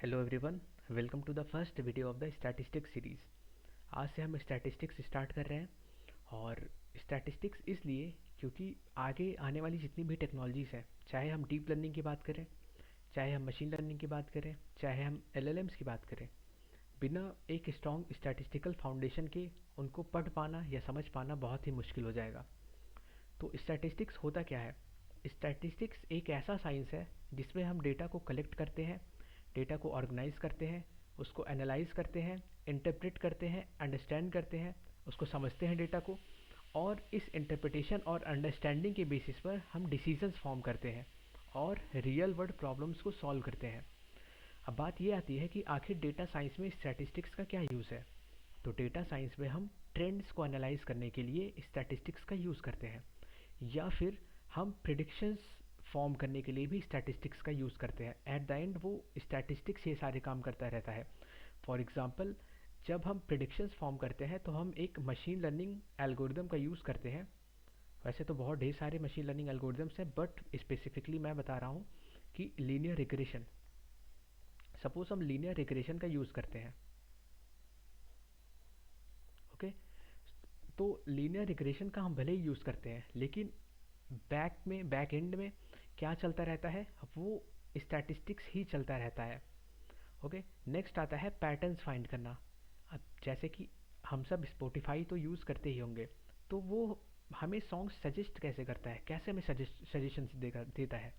Hello everyone, welcome to the first video of the statistics series. आज से हम statistics start कर रहे हैं। और स्टैटिस्टिक्स इसलिए क्योंकि आगे आने वाली जितनी भी टेक्नोलॉजीज़ हैं, चाहे हम डीप लर्निंग की बात करें, चाहे हम मशीन लर्निंग की बात करें, चाहे हम एलएलएम्स की बात करें, बिना एक स्ट्रॉन्ग स्टैटिस्टिकल फाउंडेशन के उनको पढ़ पाना या समझ पाना बहुत ही मुश्किल हो जाएगा। तो स्टैटिस्टिक्स होता क्या है? स्टैटिस्टिक्स एक ऐसा साइंस है जिसमें हम डेटा को कलेक्ट करते हैं, डेटा को ऑर्गेनाइज करते हैं, उसको एनालाइज करते हैं, इंटरप्रेट करते हैं, अंडरस्टैंड करते हैं, उसको समझते हैं डेटा को। और इस इंटरप्रिटेशन और अंडरस्टैंडिंग के बेसिस पर हम डिसीजंस फॉर्म करते हैं और रियल वर्ल्ड प्रॉब्लम्स को सॉल्व करते हैं। अब बात ये आती है कि आखिर डेटा साइंस में स्टैटिस्टिक्स का क्या यूज़ है। तो डेटा साइंस में हम ट्रेंड्स को एनालाइज करने के लिए स्टैटिस्टिक्स का यूज़ करते हैं, या फिर हम प्रिडिक्शंस फॉर्म करने के लिए भी स्टैटिस्टिक्स का यूज़ करते हैं। एट द एंड वो स्टैटिस्टिक्स ये सारे काम करता रहता है। फॉर एग्जांपल, जब हम प्रिडिक्शंस फॉर्म करते हैं तो हम एक मशीन लर्निंग एल्गोरिदम का यूज़ करते हैं। वैसे तो बहुत ढेर सारे मशीन लर्निंग एल्गोरिदम्स हैं, बट स्पेसिफिकली मैं बता रहा हूँ कि लीनियर रिग्रेशन। सपोज हम लीनियर रिग्रेशन का यूज़ करते हैं। ओके, तो लीनियर रिग्रेशन का हम भले ही यूज़ करते हैं, लेकिन बैक एंड में क्या चलता रहता है? वो स्टैटिस्टिक्स ही चलता रहता है। ओके, नेक्स्ट आता है पैटर्न्स फाइंड करना। अब जैसे कि हम सब स्पॉटिफाई तो यूज़ करते ही होंगे, तो वो हमें सॉन्ग सजेस्ट कैसे करता है, कैसे हमें सजेशंस देता है?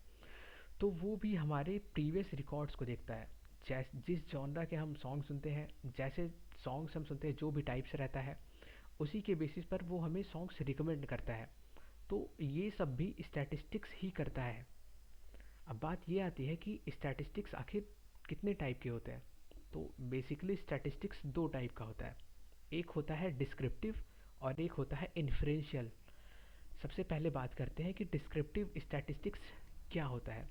तो वो भी हमारे प्रीवियस रिकॉर्ड्स को देखता है। जिस जॉनरा के हम सॉन्ग सुनते हैं, जैसे सॉन्ग्स हम सुनते हैं, जो भी टाइप से रहता है, उसी के बेसिस पर वो हमें सॉन्ग्स रिकमेंड करता है। तो ये सब भी स्टैटिस्टिक्स ही करता है। अब बात ये आती है कि स्टैटिस्टिक्स आखिर कितने टाइप के होते हैं। तो बेसिकली स्टैटिस्टिक्स दो टाइप का होता है। एक होता है डिस्क्रिप्टिव और एक होता है इन्फ्रेंशियल। सबसे पहले बात करते हैं कि डिस्क्रिप्टिव स्टैटिस्टिक्स क्या होता है।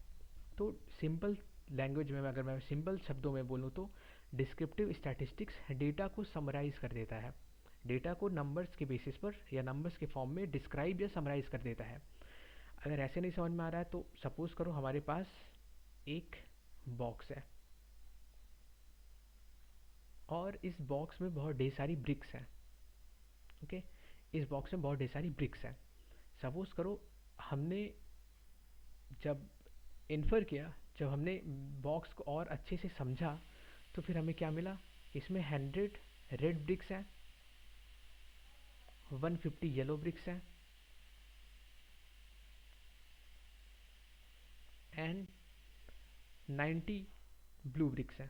तो सिंपल लैंग्वेज में, अगर मैं सिंपल शब्दों में बोलूँ, तो डिस्क्रिप्टिव स्टैटिस्टिक्स डेटा को समराइज कर देता है। डेटा को नंबर्स के बेसिस पर या नंबर्स के फॉर्म में डिस्क्राइब या समराइज कर देता है। अगर ऐसे नहीं समझ में आ रहा है तो सपोज करो हमारे पास एक बॉक्स है और इस बॉक्स में बहुत ढेर सारी ब्रिक्स हैं। ओके, इस बॉक्स में बहुत ढेर सारी ब्रिक्स हैं। सपोज करो हमने जब इन्फर किया, जब हमने बॉक्स को और अच्छे से समझा, तो फिर हमें क्या मिला? इसमें 100 रेड ब्रिक्स हैं, 150 येलो ब्रिक्स हैं एंड 90 ब्लू ब्रिक्स हैं।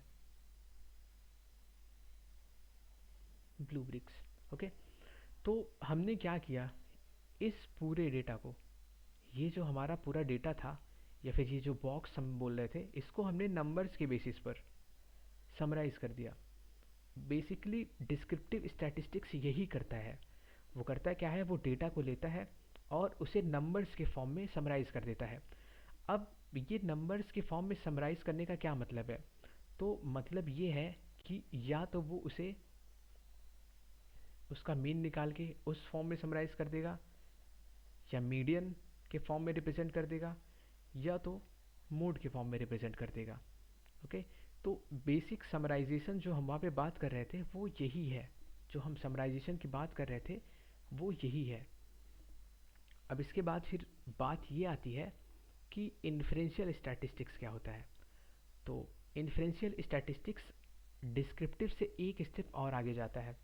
Blue bricks. ओके, तो हमने क्या किया? इस पूरे डेटा को, ये जो हमारा पूरा डेटा था या फिर ये जो बॉक्स हम बोल रहे थे, इसको हमने नंबर्स के बेसिस पर समराइज कर दिया। बेसिकली डिस्क्रिप्टिव स्टैटिस्टिक्स यही करता है। वो करता क्या है? वो डेटा को लेता है और उसे नंबर्स के फॉर्म में समराइज कर देता है। अब ये नंबर्स के फॉर्म में समराइज करने का क्या मतलब है? तो मतलब ये है कि या तो वो उसे उसका मीन निकाल के उस फॉर्म में समराइज कर देगा, या मीडियन के फॉर्म में रिप्रेजेंट कर देगा, या तो मोड के फॉर्म में रिप्रेजेंट कर देगा। ओके, तो बेसिक समराइजेशन जो हम वहाँ पे बात कर रहे थे वो यही है। जो हम समराइजेशन की बात कर रहे थे वो यही है। अब इसके बाद फिर बात ये आती है कि इन्फ्रेंशियल स्टैटिस्टिक्स क्या होता है। तो इन्फ्रेंशियल स्टैटिस्टिक्स डिस्क्रिप्टिव से एक स्टेप और आगे जाता है।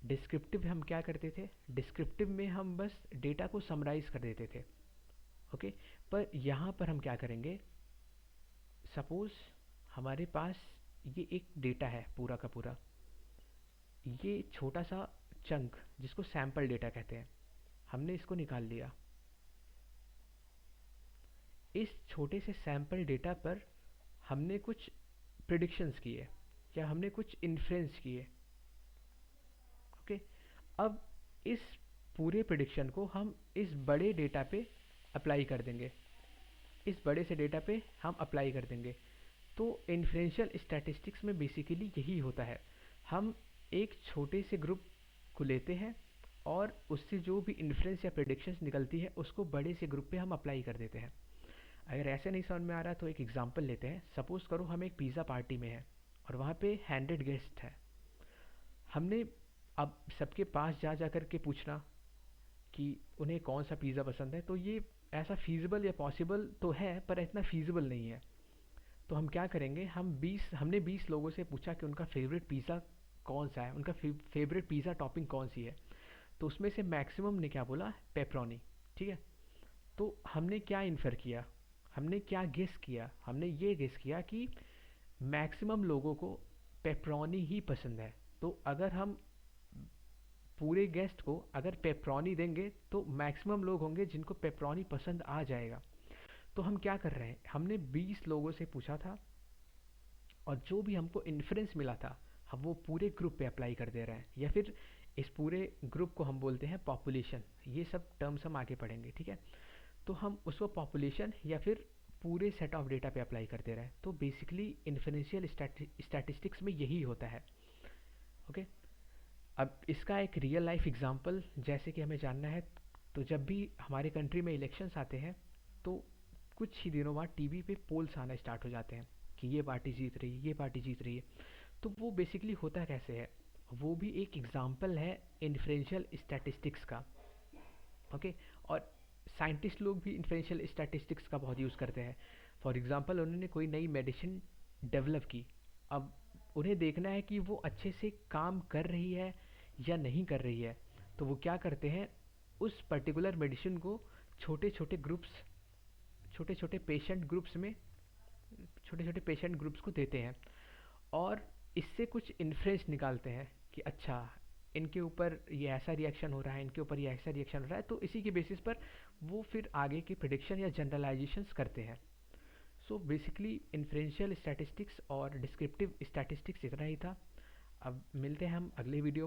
डिस्क्रिप्टिव हम क्या करते थे? डिस्क्रिप्टिव में हम बस डेटा को समराइज कर देते थे। ओके, पर यहाँ पर हम क्या करेंगे? सपोज हमारे पास ये एक डेटा है पूरा का पूरा, ये छोटा सा चंक जिसको सैम्पल डेटा कहते हैं, हमने इसको निकाल लिया। इस छोटे से सैम्पल डेटा पर हमने कुछ प्रिडिक्शंस किए या हमने कुछ इन्फ्रेंस किए। ओके, अब इस पूरे प्रिडिक्शन को हम इस बड़े डेटा पे अप्लाई कर देंगे। इस बड़े से डेटा पे हम अप्लाई कर देंगे। तो इन्फ्रेंशियल स्टैटिस्टिक्स में बेसिकली यही होता है। हम एक छोटे से ग्रुप को लेते हैं और उससे जो भी इन्फ्रेंस या प्रेडिक्शंस निकलती है उसको बड़े से ग्रुप पे हम अप्लाई कर देते हैं। अगर ऐसे नहीं समझ में आ रहा तो एक एग्जांपल लेते हैं। सपोज़ करो हम एक पिज़्ज़ा पार्टी में हैं और वहाँ पे 100 गेस्ट है। हमने अब सबके पास जा जा कर के पूछना कि उन्हें कौन सा पिज़्ज़ा पसंद है, तो ये ऐसा फीजिबल या पॉसिबल तो है पर इतना फीजिबल नहीं है। तो हम क्या करेंगे, हमने 20 लोगों से पूछा कि उनका फेवरेट पिज़्ज़ा कौन सा है, उनका फेवरेट पिज़्ज़ा टॉपिंग कौन सी है। तो उसमें से मैक्सिमम ने क्या बोला, पेपरोनी। ठीक है। तो हमने क्या इन्फर किया, हमने क्या गेस किया, हमने ये गेस किया कि मैक्सिमम लोगों को पेपरोनी ही पसंद है। तो अगर हम पूरे गेस्ट को अगर पेपरोनी देंगे तो मैक्सिमम लोग होंगे जिनको पेपरोनी पसंद आ जाएगा। तो हम क्या कर रहे हैं, हमने 20 लोगों से पूछा था और जो भी हमको इन्फ्रेंस मिला था हम वो पूरे ग्रुप पे अप्लाई कर दे रहे हैं, या फिर इस पूरे ग्रुप को हम बोलते हैं पॉपुलेशन। ये सब टर्म्स हम आगे पढ़ेंगे, ठीक है। तो हम उसको पॉपुलेशन या फिर पूरे सेट ऑफ डेटा पे अप्लाई कर दे रहे हैं। तो बेसिकली इन्फ्रेंशियल स्टैटिस्टिक्स में यही होता है। ओके। अब इसका एक रियल लाइफ एग्जांपल जैसे कि हमें जानना है, तो जब भी हमारे कंट्री में इलेक्शंस आते हैं तो कुछ ही दिनों बाद टीवी पे पोल्स आना स्टार्ट हो जाते हैं कि ये पार्टी जीत रही है, ये पार्टी जीत रही है। तो वो बेसिकली होता कैसे है, वो भी एक एग्जांपल है इन्फ्रेंशियल स्टैटिस्टिक्स का। ओके। और साइंटिस्ट लोग भी इन्फ्रेंशियल स्टैटिस्टिक्स का बहुत यूज़ करते हैं। फॉर एग्जांपल उन्होंने कोई नई मेडिसिन डेवलप की। अब उन्हें देखना है कि वो अच्छे से काम कर रही है या नहीं कर रही है। तो वो क्या करते हैं, उस पर्टिकुलर मेडिसिन को छोटे छोटे ग्रुप्स छोटे छोटे पेशेंट ग्रुप्स में छोटे छोटे पेशेंट ग्रुप्स को देते हैं और इससे कुछ इन्फ्रेंस निकालते हैं कि अच्छा इनके ऊपर ये ऐसा रिएक्शन हो रहा है, इनके ऊपर ये ऐसा रिएक्शन हो रहा है। तो इसी के बेसिस पर वो फिर आगे की प्रिडिक्शन या जनरलाइजेशंस करते हैं। सो बेसिकली इन्फ्रेंशियल स्टैटिस्टिक्स और डिस्क्रिप्टिव स्टैटिस्टिक्स इतना ही था। अब मिलते हैं हम अगले वीडियो में।